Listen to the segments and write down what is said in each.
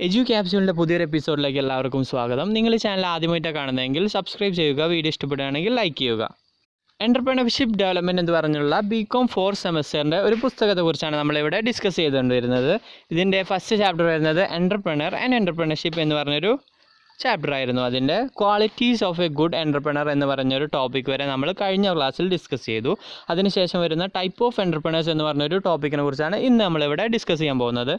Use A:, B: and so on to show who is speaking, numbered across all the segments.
A: എജു ക്യാപ്സ്യൂളിൻ്റെ പുതിയൊരു എപ്പിസോഡിലേക്ക് എല്ലാവർക്കും സ്വാഗതം. നിങ്ങൾ ഈ ചാനൽ ആദ്യമായിട്ടാണ് കാണുന്നതെങ്കിൽ സബ്സ്ക്രൈബ് ചെയ്യുക, വീഡിയോ ഇഷ്ടപ്പെടുകയാണെങ്കിൽ ലൈക്ക് ചെയ്യുക. എൻ്റർപ്രണർഷിപ്പ് ഡെവലപ്മെൻറ്റ് എന്ന് പറഞ്ഞുള്ള BCom 4 സെമസ്റ്ററിൻ്റെ ഒരു പുസ്തകത്തെക്കുറിച്ചാണ് നമ്മളിവിടെ ഡിസ്കസ് ചെയ്തുകൊണ്ട് വരുന്നത്. ഇതിൻ്റെ ഫസ്റ്റ് ചാപ്റ്റർ വരുന്നത് എൻ്റർപ്രണർ ആൻഡ് എൻ്റർപ്രണർഷിപ്പ് എന്ന് പറഞ്ഞൊരു ചാപ്റ്റർ ആയിരുന്നു. അതിൻ്റെ qualities of A good entrepreneur എന്ന് പറഞ്ഞൊരു ടോപ്പിക് വരെ നമ്മൾ കഴിഞ്ഞ ക്ലാസ്സിൽ ഡിസ്കസ് ചെയ്തു. അതിനുശേഷം വരുന്ന ടൈപ്പ് ഓഫ് എൻ്റർപ്രണേഴ്സ് എന്ന് പറഞ്ഞൊരു ടോപ്പിക്കിനെ കുറിച്ചാണ് ഇന്ന് നമ്മളിവിടെ ഡിസ്കസ് ചെയ്യാൻ പോകുന്നത്.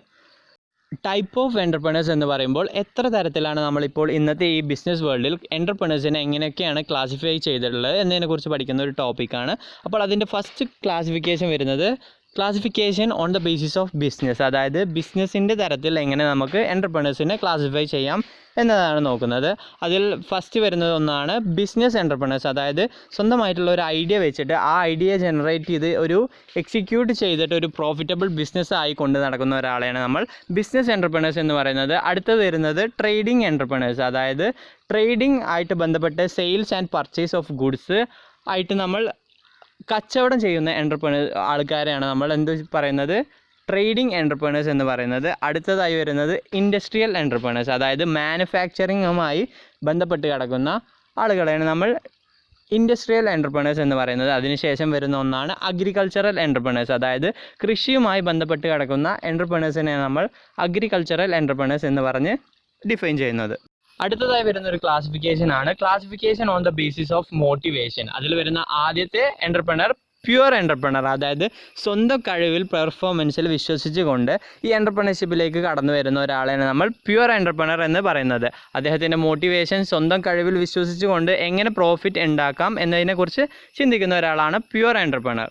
A: ടൈപ്പ് ഓഫ് എൻ്റർപ്രണേഴ്സ് എന്ന് പറയുമ്പോൾ എത്ര തരത്തിലാണ് നമ്മളിപ്പോൾ ഇന്നത്തെ ഈ ബിസിനസ് വേൾഡിൽ എൻ്റർപ്രണേഴ്സിനെ എങ്ങനെയൊക്കെയാണ് ക്ലാസിഫൈ ചെയ്തിട്ടുള്ളത് എന്നതിനെക്കുറിച്ച് പഠിക്കുന്ന ഒരു ടോപ്പിക്കാണ്. അപ്പോൾ അതിൻ്റെ ഫസ്റ്റ് ക്ലാസിഫിക്കേഷൻ വരുന്നത് classification on the basis of business, അതായത് ബിസിനസ്സിൻ്റെ തരത്തിൽ എങ്ങനെ നമുക്ക് എൻ്റർപ്രണേഴ്സിനെ ക്ലാസിഫൈ ചെയ്യാം എന്നതാണ് നോക്കുന്നത്. അതിൽ ഫസ്റ്റ് വരുന്നത് ഒന്നാണ് ബിസിനസ് എൻ്റർപ്രണേഴ്സ്, അതായത് സ്വന്തമായിട്ടുള്ള ഒരു ഐഡിയ വെച്ചിട്ട് ആ ഐഡിയ ജനറേറ്റ് ചെയ്ത് ഒരു എക്സിക്യൂട്ട് ചെയ്തിട്ട് ഒരു പ്രോഫിറ്റബിൾ ബിസിനസ് ആയി കൊണ്ട് നടക്കുന്ന ഒരാളെയാണ് നമ്മൾ ബിസിനസ് എൻ്റർപ്രണേഴ്സ് എന്ന് പറയുന്നത്. അടുത്തത് വരുന്നത് ട്രേഡിംഗ് എൻ്റർപ്രണേഴ്സ്, അതായത് ട്രേഡിംഗ് ആയിട്ട് ബന്ധപ്പെട്ട് sales and purchase of goods ആയിട്ട് നമ്മൾ കച്ചവടം ചെയ്യുന്ന ആൾക്കാരെയാണ് നമ്മൾ എന്ത് പറയുന്നത്, ട്രേഡിംഗ് എൻ്റർപ്രണേഴ്സ് എന്ന് പറയുന്നത്. അടുത്തതായി വരുന്നത് ഇൻഡസ്ട്രിയൽ എൻ്റർപ്രണേഴ്സ്, അതായത് മാനുഫാക്ചറിങ്ങുമായി ബന്ധപ്പെട്ട് കിടക്കുന്ന ആളുകളെയാണ് നമ്മൾ ഇൻഡസ്ട്രിയൽ എൻ്റർപ്രണേഴ്സ് എന്ന് പറയുന്നത്. അതിനുശേഷം വരുന്ന ഒന്നാണ് അഗ്രികൾച്ചറൽ എൻ്റർപ്രണേഴ്സ്, അതായത് കൃഷിയുമായി ബന്ധപ്പെട്ട് കിടക്കുന്ന എൻ്റർപ്രണേഴ്സിനെയാണ് നമ്മൾ അഗ്രികൾച്ചറൽ എൻ്റർപ്രണേഴ്സ് എന്ന് പറഞ്ഞ് ഡിഫൈൻ ചെയ്യുന്നത്. അടുത്തതായി വരുന്ന ഒരു ക്ലാസിഫിക്കേഷൻ ആണ് classification on the basis of motivation. അതിൽ വരുന്ന ആദ്യത്തെ എൻ്റർപ്രണർ പ്യുവർ എൻ്റർപ്രണർ, അതായത് സ്വന്തം കഴിവിൽ പെർഫോമൻസിൽ വിശ്വസിച്ചുകൊണ്ട് ഈ എൻ്റർപ്രണർഷിപ്പിലേക്ക് കടന്നു വരുന്ന ഒരാളെയാണ് നമ്മൾ പ്യുവർ എൻ്റർപ്രണർ എന്ന് പറയുന്നത്. അദ്ദേഹത്തിൻ്റെ മോട്ടിവേഷൻ സ്വന്തം കഴിവിൽ വിശ്വസിച്ചുകൊണ്ട് എങ്ങനെ പ്രോഫിറ്റ് ഉണ്ടാക്കാം എന്നതിനെക്കുറിച്ച് ചിന്തിക്കുന്ന ഒരാളാണ് പ്യുവർ എൻ്റർപ്രണർ.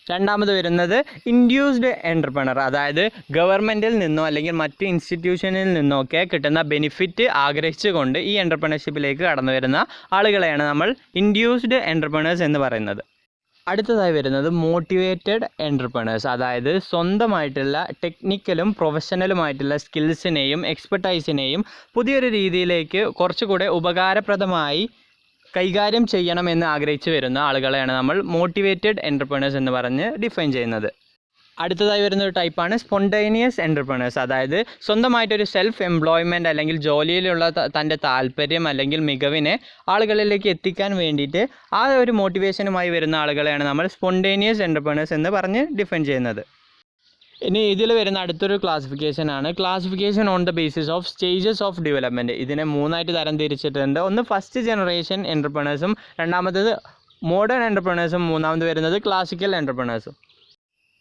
A: രണ്ടാമത് വരുന്നത് ഇൻഡ്യൂസ്ഡ് എൻ്റർപ്രണർ, അതായത് ഗവൺമെൻറ്റിൽ നിന്നോ അല്ലെങ്കിൽ മറ്റ് ഇൻസ്റ്റിറ്റ്യൂഷനിൽ നിന്നോ ഒക്കെ കിട്ടുന്ന ബെനിഫിറ്റ് ആഗ്രഹിച്ചുകൊണ്ട് ഈ എൻ്റർപ്രണർഷിപ്പിലേക്ക് കടന്നു വരുന്ന ആളുകളെയാണ് നമ്മൾ ഇൻഡ്യൂസ്ഡ് എൻ്റർപ്രണേഴ്സ് എന്ന് പറയുന്നത്. അടുത്തതായി വരുന്നത് മോട്ടിവേറ്റഡ് എൻ്റർപ്രണേഴ്സ്, അതായത് സ്വന്തമായിട്ടുള്ള ടെക്നിക്കലും പ്രൊഫഷണലുമായിട്ടുള്ള സ്കിൽസിനെയും എക്സ്പെർട്ടൈസിനെയും പുതിയൊരു രീതിയിലേക്ക് കുറച്ചുകൂടെ ഉപകാരപ്രദമായി കൈകാര്യം ചെയ്യണമെന്ന് ആഗ്രഹിച്ചു വരുന്ന ആളുകളെയാണ് നമ്മൾ മോട്ടിവേറ്റഡ് എൻ്റർപ്രണേഴ്സ് എന്ന് പറഞ്ഞ് ഡിഫൈൻ ചെയ്യുന്നത്. അടുത്തതായി വരുന്ന ഒരു ടൈപ്പാണ് സ്പോണ്ടേനിയസ് എൻ്റർപ്രണേഴ്സ്, അതായത് സ്വന്തമായിട്ടൊരു സെൽഫ് എംപ്ലോയ്മെൻറ്റ് അല്ലെങ്കിൽ ജോലിയിലുള്ള തൻ്റെ താല്പര്യം അല്ലെങ്കിൽ മികവിനെ ആളുകളിലേക്ക് എത്തിക്കാൻ വേണ്ടിയിട്ട് ആ ഒരു മോട്ടിവേഷനുമായി വരുന്ന ആളുകളെയാണ് നമ്മൾ സ്പോണ്ടേനിയസ് എൻ്റർപ്രണേഴ്സ് എന്ന് പറഞ്ഞ് ഡിഫൈൻ ചെയ്യുന്നത്. ഇനി ഇതിൽ വരുന്ന അടുത്തൊരു ക്ലാസിഫിക്കേഷനാണ് classification on the basis of stages of development. ഇതിനെ മൂന്നായിട്ട് തരം തിരിച്ചിട്ടുണ്ട്. ഒന്ന് ഫസ്റ്റ് ജനറേഷൻ എൻ്റർപ്രണേഴ്സും, രണ്ടാമത്തത് മോഡേൺ എൻ്റർപ്രണേഴ്സും, മൂന്നാമത് വരുന്നത് ക്ലാസിക്കൽ എൻ്റർപ്രണേഴ്സും.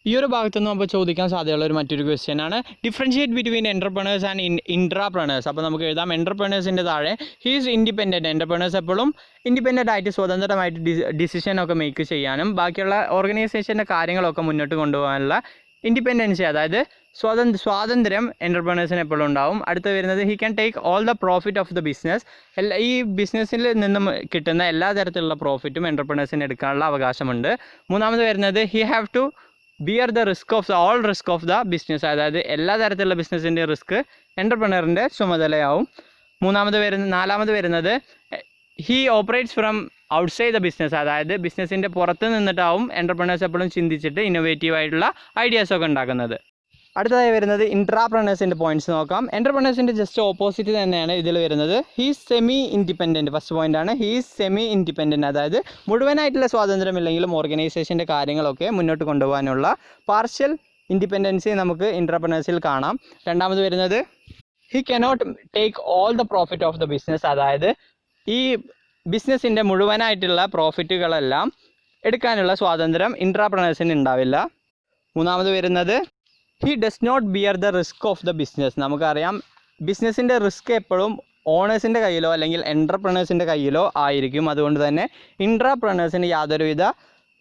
A: ഈ ഒരു ഭാഗത്തുനിന്ന് നമുക്ക് ചോദിക്കാൻ സാധ്യതയുള്ള ഒരു മറ്റൊരു ക്വസ്റ്റ്യൻ ആണ് ഡിഫറൻഷിയേറ്റ് ബിറ്റ്വീൻ എൻ്റർപ്രണേഴ്സ് ആൻഡ് ഇൻട്രാപ്രണേഴ്സ്. അപ്പോൾ നമുക്ക് എഴുതാം എൻ്റർപ്രണേഴ്സിൻ്റെ താഴെ ഹീസ് ഇൻഡിപെൻഡൻറ്റ്. എൻ്റർപ്രണേഴ്സ് എപ്പോഴും ഇൻഡിപെൻഡൻ്റ് ആയിട്ട് സ്വതന്ത്രമായിട്ട് ഡിസിഷനൊക്കെ മേക്ക് ചെയ്യാനും ബാക്കിയുള്ള ഓർഗനൈസേഷൻ്റെ കാര്യങ്ങളൊക്കെ മുന്നോട്ട് കൊണ്ടുപോകാനുള്ള ഇൻഡിപെൻഡൻസി, അതായത് സ്വാതന്ത്ര്യം എൻ്റർപ്രണേഴ്സിന് എപ്പോഴും ഉണ്ടാവും. അടുത്ത് വരുന്നത് he can take all the profit of the business. ഈ ബിസിനസ്സിൽ നിന്നും കിട്ടുന്ന എല്ലാ തരത്തിലുള്ള പ്രോഫിറ്റും എൻ്റർപ്രണേഴ്സിന് എടുക്കാനുള്ള അവകാശമുണ്ട്. മൂന്നാമത് വരുന്നത് he have to bear the risk of all risk of the business, അതായത് എല്ലാ തരത്തിലുള്ള ബിസിനസ്സിൻ്റെ റിസ്ക് എൻ്റർപ്രണറിൻ്റെ ചുമതലയാവും. നാലാമത് വരുന്നത് he operates from outside the business, അതായത് ബിസിനസ്സിൻ്റെ പുറത്ത് നിന്നിട്ടാവും എൻ്റർപ്രണേഴ്സ് എപ്പോഴും ചിന്തിച്ചിട്ട് ഇന്നോവേറ്റീവ് ആയിട്ടുള്ള ഐഡിയാസൊക്കെ ഉണ്ടാക്കുന്നത്. അടുത്തതായി വരുന്നത് ഇൻട്രാപ്രണേഴ്സിൻ്റെ പോയിന്റ്സ് നോക്കാം. എൻ്റർപ്രണേഴ്സിൻ്റെ ജസ്റ്റ് ഓപ്പോസിറ്റ് തന്നെയാണ് ഇതിൽ വരുന്നത്. He's semi independent. ഫസ്റ്റ് പോയിൻ്റാണ് ഹീസ് സെമി ഇൻഡിപെൻഡൻറ്റ്, അതായത് മുഴുവനായിട്ടുള്ള സ്വാതന്ത്ര്യമില്ലെങ്കിലും ഓർഗനൈസേഷൻ്റെ കാര്യങ്ങളൊക്കെ മുന്നോട്ട് കൊണ്ടുപോകാനുള്ള പാർഷ്യൽ ഇൻഡിപെൻഡൻസി നമുക്ക് ഇൻട്രാപ്രണേഴ്സിൽ കാണാം. രണ്ടാമത് വരുന്നത് he cannot take all the profit of the business, അതായത് ഈ ബിസിനസ്സിൻ്റെ മുഴുവനായിട്ടുള്ള പ്രോഫിറ്റുകളെല്ലാം എടുക്കാനുള്ള സ്വാതന്ത്ര്യം ഇൻട്രാപ്രണേഴ്സിന് ഉണ്ടാവില്ല. മൂന്നാമത് വരുന്നത് he does not bear the risk of the business. നമുക്കറിയാം ബിസിനസ്സിൻ്റെ റിസ്ക് എപ്പോഴും ഓണേഴ്സിൻ്റെ കയ്യിലോ അല്ലെങ്കിൽ എൻ്റർപ്രണേഴ്സിൻ്റെ കയ്യിലോ ആയിരിക്കും. അതുകൊണ്ട് തന്നെ ഇൻട്രാപ്രണേഴ്സിന് യാതൊരുവിധ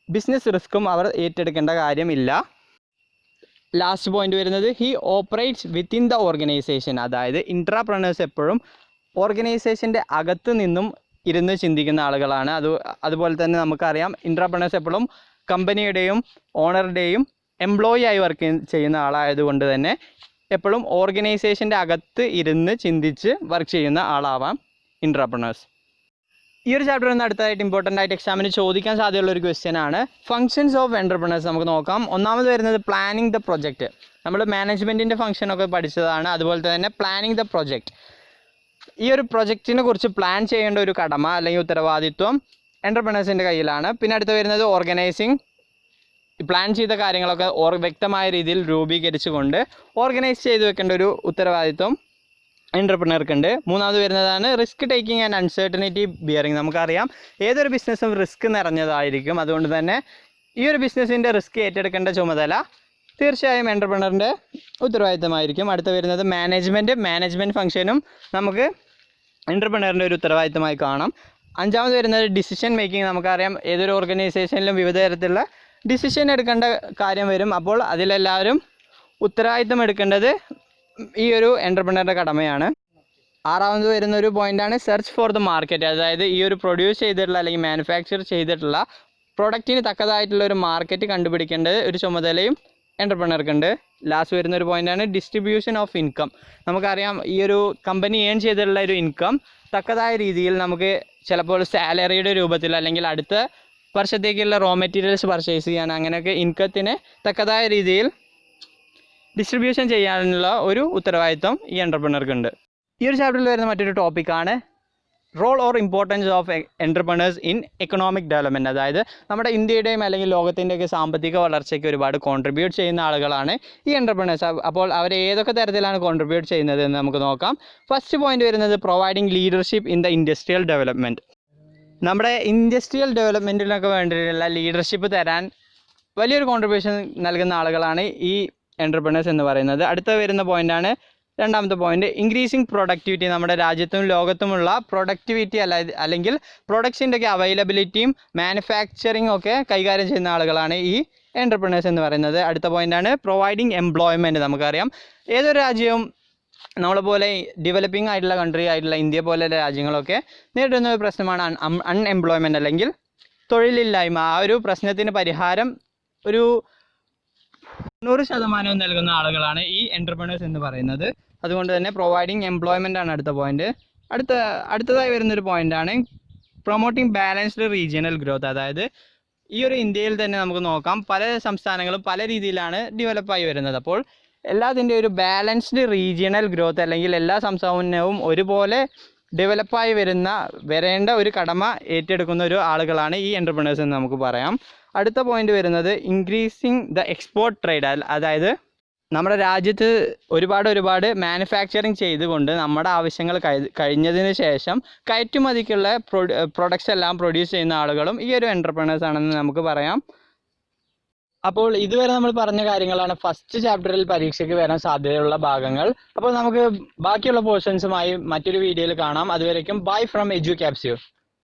A: ബിസിനസ് റിസ്ക്കും അവർ ഏറ്റെടുക്കേണ്ട കാര്യമില്ല. ലാസ്റ്റ് പോയിന്റ് വരുന്നത് he operates within the organisation, അതായത് ഇൻട്രാപ്രണേഴ്സ് എപ്പോഴും ഓർഗനൈസേഷൻ്റെ അകത്ത് നിന്നും ഇരുന്ന് ചിന്തിക്കുന്ന ആളുകളാണ്. അതുപോലെ തന്നെ നമുക്കറിയാം ഇൻട്രാപ്രണേഴ്സ് എപ്പോഴും കമ്പനിയുടെയും ഓണറുടെയും എംപ്ലോയി ആയി വർക്ക് ചെയ്യുന്ന ആളായതുകൊണ്ട് തന്നെ എപ്പോഴും ഓർഗനൈസേഷൻ്റെ അകത്ത് ഇരുന്ന് ചിന്തിച്ച് വർക്ക് ചെയ്യുന്ന ആളാവാം ഇൻട്രാപ്രണേഴ്സ്. ഈ ഒരു ചാപ്റ്ററിൽ നിന്ന് അടുത്തതായിട്ട് ഇമ്പോർട്ടൻ്റ് ആയിട്ട് എക്സാമിന് ചോദിക്കാൻ സാധ്യതയുള്ള ഒരു ക്വസ്റ്റ്യൻ ആണ് ഫങ്ഷൻസ് ഓഫ് എൻ്റർപ്രണേഴ്സ്. നമുക്ക് നോക്കാം. ഒന്നാമത് വരുന്നത് പ്ലാനിങ് ദ പ്രൊജക്റ്റ്. നമ്മൾ മാനേജ്മെൻറ്റിൻ്റെ ഫംഗ്ഷനൊക്കെ പഠിച്ചതാണ്. അതുപോലെ തന്നെ പ്ലാനിങ് ദ പ്രൊജക്റ്റ്, ഈ ഒരു പ്രൊജക്റ്റിനെ കുറിച്ച് പ്ലാൻ ചെയ്യേണ്ട ഒരു കടമ അല്ലെങ്കിൽ ഉത്തരവാദിത്വം എൻ്റർപ്രണേഴ്സിൻ്റെ കയ്യിലാണ്. പിന്നെ അടുത്ത് വരുന്നത് ഓർഗനൈസിങ്, പ്ലാൻ ചെയ്ത കാര്യങ്ങളൊക്കെ വ്യക്തമായ രീതിയിൽ രൂപീകരിച്ചുകൊണ്ട് ഓർഗനൈസ് ചെയ്ത് വെക്കേണ്ട ഒരു ഉത്തരവാദിത്വം എൻ്റർപ്രണർക്കുണ്ട്. മൂന്നാമത് വരുന്നതാണ് risk taking and uncertainty bearing. നമുക്കറിയാം ഏതൊരു ബിസിനസ്സും റിസ്ക് നിറഞ്ഞതായിരിക്കും. അതുകൊണ്ട് തന്നെ ഈ ഒരു ബിസിനസ്സിൻ്റെ റിസ്ക് ഏറ്റെടുക്കേണ്ട ചുമതല തീർച്ചയായും എൻ്റർപ്രണറിൻ്റെ ഉത്തരവാദിത്തമായിരിക്കും. അടുത്ത് വരുന്നത് മാനേജ്മെൻറ്റ് ഫംഗ്ഷനും നമുക്ക് എൻ്റർപ്രണറിൻ്റെ ഒരു ഉത്തരവാദിത്തമായി കാണാം. അഞ്ചാമത് വരുന്നത് ഡിസിഷൻ മേക്കിംഗ്. നമുക്കറിയാം ഏതൊരു ഓർഗനൈസേഷനിലും വിവിധ തരത്തിലുള്ള ഡിസിഷൻ എടുക്കേണ്ട കാര്യം വരും. അപ്പോൾ അതിലെല്ലാവരും ഉത്തരവാദിത്തം എടുക്കേണ്ടത് ഈ ഒരു എൻ്റർപ്രണറിൻ്റെ കടമയാണ്. ആറാമത് വരുന്ന ഒരു പോയിൻ്റാണ് സെർച്ച് ഫോർ ദ മാർക്കറ്റ്. അതായത് ഈ ഒരു പ്രൊഡ്യൂസ് ചെയ്തിട്ടുള്ള അല്ലെങ്കിൽ മാനുഫാക്ചർ ചെയ്തിട്ടുള്ള പ്രൊഡക്റ്റിന് തക്കതായിട്ടുള്ള ഒരു മാർക്കറ്റ് കണ്ടുപിടിക്കേണ്ടത് ഒരു ചുമതലയും എൻ്റർപ്രണർക്കുണ്ട്. ലാസ്റ്റ് വരുന്ന ഒരു പോയിൻ്റാണ് ഡിസ്ട്രിബ്യൂഷൻ ഓഫ് ഇൻകം. നമുക്കറിയാം ഈ ഒരു കമ്പനി ഏൺ ചെയ്തിട്ടുള്ള ഒരു ഇൻകം തക്കതായ രീതിയിൽ നമുക്ക് ചിലപ്പോൾ സാലറിയുടെ രൂപത്തിൽ അല്ലെങ്കിൽ അടുത്ത വർഷത്തേക്കുള്ള റോ മെറ്റീരിയൽസ് പർച്ചേസ് ചെയ്യാൻ അങ്ങനെയൊക്കെ ഇൻകത്തിന് തക്കതായ രീതിയിൽ ഡിസ്ട്രിബ്യൂഷൻ ചെയ്യാനുള്ള ഒരു ഉത്തരവാദിത്വം ഈ എൻ്റർപ്രണർക്കുണ്ട്. ഈ ഒരു ചാപ്റ്ററിൽ വരുന്ന മറ്റൊരു ടോപ്പിക്കാണ് role or importance of entrepreneurs in economic development. അതായത് നമ്മുടെ ഇന്ത്യയുടെയും അല്ലെങ്കിൽ ലോകത്തിൻ്റെയൊക്കെ സാമ്പത്തിക വളർച്ചയ്ക്ക് ഒരുപാട് കോൺട്രിബ്യൂട്ട് ചെയ്യുന്ന ആളുകളാണ് ഈ എൻ്റർപ്രണേഴ്സ്. അപ്പോൾ അവർ ഏതൊക്കെ തരത്തിലാണ് കോൺട്രിബ്യൂട്ട് ചെയ്യുന്നത് എന്ന് നമുക്ക് നോക്കാം. ഫസ്റ്റ് പോയിന്റ് വരുന്നത് providing leadership in the industrial development. നമ്മുടെ ഇൻഡസ്ട്രിയൽ ഡെവലപ്മെൻറ്റിനൊക്കെ വേണ്ടിയിട്ടുള്ള ലീഡർഷിപ്പ് തരാൻ വലിയൊരു കോൺട്രിബ്യൂഷൻ നൽകുന്ന ആളുകളാണ് ഈ എൻ്റർപ്രണേഴ്സ് എന്ന് പറയുന്നത്. അടുത്ത വരുന്ന പോയിൻ്റാണ് രണ്ടാമത്തെ പോയിന്റ്, ഇൻക്രീസിങ് പ്രൊഡക്ടിവിറ്റി. നമ്മുടെ രാജ്യത്തും ലോകത്തുമുള്ള പ്രൊഡക്ടിവിറ്റി അല്ലെങ്കിൽ പ്രൊഡക്ട്സിൻ്റെ ഒക്കെ അവൈലബിലിറ്റിയും മാനുഫാക്ചറിങ് ഒക്കെ കൈകാര്യം ചെയ്യുന്ന ആളുകളാണ് ഈ എൻ്റർപ്രണേഴ്സ് എന്ന് പറയുന്നത്. അടുത്ത പോയിൻ്റാണ് പ്രൊവൈഡിങ് എംപ്ലോയ്മെൻറ്റ്. നമുക്കറിയാം ഏതൊരു രാജ്യവും നമ്മളെ പോലെ ഡെവലപ്പിംഗ് ആയിട്ടുള്ള കൺട്രി ആയിട്ടുള്ള ഇന്ത്യ പോലെയുള്ള രാജ്യങ്ങളൊക്കെ നേരിടുന്ന ഒരു പ്രശ്നമാണ് അൺഎംപ്ലോയ്മെൻറ്റ് അല്ലെങ്കിൽ തൊഴിലില്ലായ്മ. ആ ഒരു പ്രശ്നത്തിന് പരിഹാരം ഒരു 100% നൽകുന്ന ആളുകളാണ് ഈ എൻ്റർപ്രണേഴ്സ് എന്ന് പറയുന്നത്. അതുകൊണ്ട് തന്നെ പ്രൊവൈഡിങ് എംപ്ലോയ്മെൻ്റ് ആണ് അടുത്ത പോയിന്റ്. അടുത്തതായി വരുന്നൊരു പോയിൻ്റാണ് പ്രൊമോട്ടിങ് ബാലൻസ്ഡ് റീജിയണൽ ഗ്രോത്ത്. അതായത് ഈ ഒരു ഇന്ത്യയിൽ തന്നെ നമുക്ക് നോക്കാം പല സംസ്ഥാനങ്ങളും പല രീതിയിലാണ് ഡെവലപ്പായി വരുന്നത്. അപ്പോൾ എല്ലാത്തിൻ്റെ ഒരു ബാലൻസ്ഡ് റീജിയണൽ ഗ്രോത്ത് അല്ലെങ്കിൽ എല്ലാ സംസ്ഥാനവും ഒരുപോലെ ഡെവലപ്പായി വരേണ്ട ഒരു കടമ ഏറ്റെടുക്കുന്ന ഒരു ആളുകളാണ് ഈ എൻ്റർപ്രണേഴ്സ് എന്ന് നമുക്ക് പറയാം. അടുത്ത പോയിന്റ് വരുന്നത് ഇൻക്രീസിങ് ദ എക്സ്പോർട്ട് ട്രേഡ്. അതായത് നമ്മുടെ രാജ്യത്ത് ഒരുപാട് മാനുഫാക്ചറിങ് ചെയ്തുകൊണ്ട് നമ്മുടെ ആവശ്യങ്ങൾ കഴിഞ്ഞതിന് ശേഷം കയറ്റുമതിക്കുള്ള പ്രൊഡക്ട്സ് എല്ലാം പ്രൊഡ്യൂസ് ചെയ്യുന്ന ആളുകളും ഈ ഒരു എൻ്റർപ്രണേഴ്സ് ആണെന്ന് നമുക്ക് പറയാം. അപ്പോൾ ഇതുവരെ നമ്മൾ പറഞ്ഞ കാര്യങ്ങളാണ് ഫസ്റ്റ് ചാപ്റ്ററിൽ പരീക്ഷയ്ക്ക് വരാൻ സാധ്യതയുള്ള ഭാഗങ്ങൾ. അപ്പോൾ നമുക്ക് ബാക്കിയുള്ള പോർഷൻസുമായി മറ്റൊരു വീഡിയോയിൽ കാണാം. അതുവരേക്കും ബൈ ഫ്രം എഡ്യൂക്യാപ്സ്യൂർ.